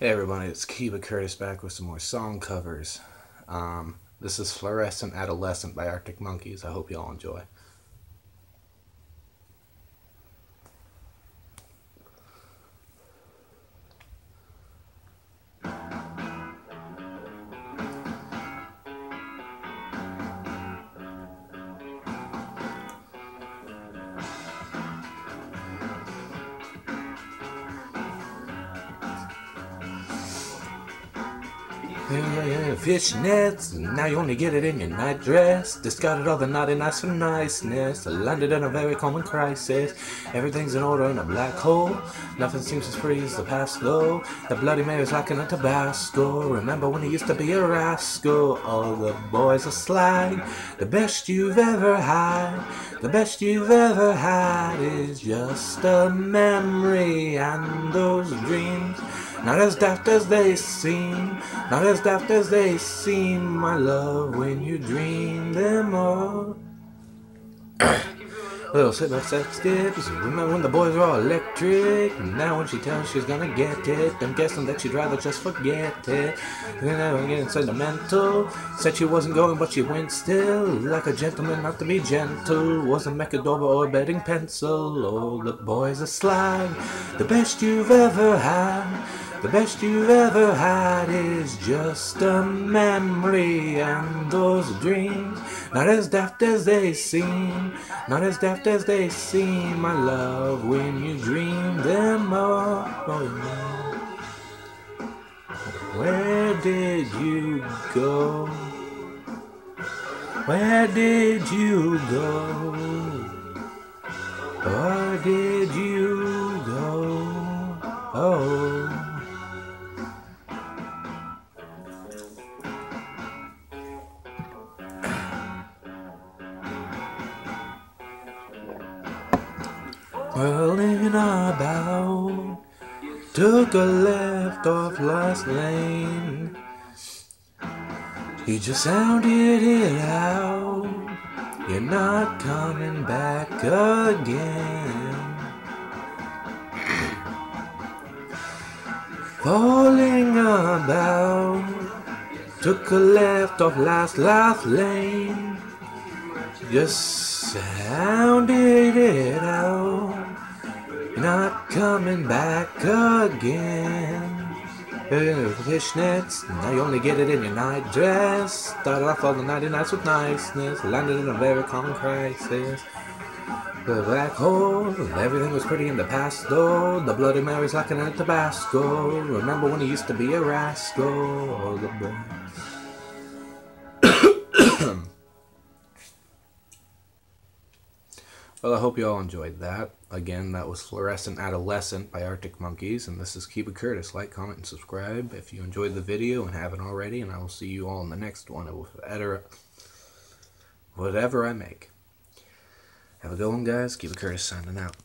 Hey everybody, it's Cuba Curtis back with some more song covers. This is Fluorescent Adolescent by Arctic Monkeys. I hope you all enjoy. Fishnets, now you only get it in your nightdress. Discarded all the naughty nice for niceness. Landed in a very common crisis. Everything's in order in a black hole. Nothing seems as free as the past though. The Bloody Mary's lacking a Tabasco. Remember when he used to be a rascal? All the boys are slag. The best you've ever had. The best you've ever had is just a memory, and those dreams not as daft as they seem, not as daft as they seem, my love, when you dream them all. Little sit back sex tips. Remember when the boys were all electric? Now when she tells she's gonna get it, I'm guessing that she'd rather just forget it. Then never getting sentimental. Said she wasn't going, but she went still. Like a gentleman, not to be gentle. Wasn't Mechadora or betting pencil. Oh, the boys are slag. The best you've ever had. The best you've ever had is just a memory, and those dreams not as daft as they seem, not as daft as they seem, my love, when you dream them all. Oh, no. Where did you go? Where did you go? Where did you go? Oh. Whirling about, took a left off last lane. You just sounded it out, you're not coming back again. Falling about, took a left off last lane. Just sounded it out, not coming back again. Fishnets, now you only get it in your nightdress. Started off all the nighty nights with niceness. Landed in a very common crisis. The black hole, everything was pretty in the past though. The Bloody Mary's lacking in Tabasco. Remember when he used to be a rascal? Oh, the boy. Well, I hope you all enjoyed that. Again, that was Fluorescent Adolescent by Arctic Monkeys, and this is Cuba Curtis. Like, comment, and subscribe if you enjoyed the video and haven't already, and I will see you all in the next one with whatever I make. Have a good one, guys. Cuba Curtis signing out.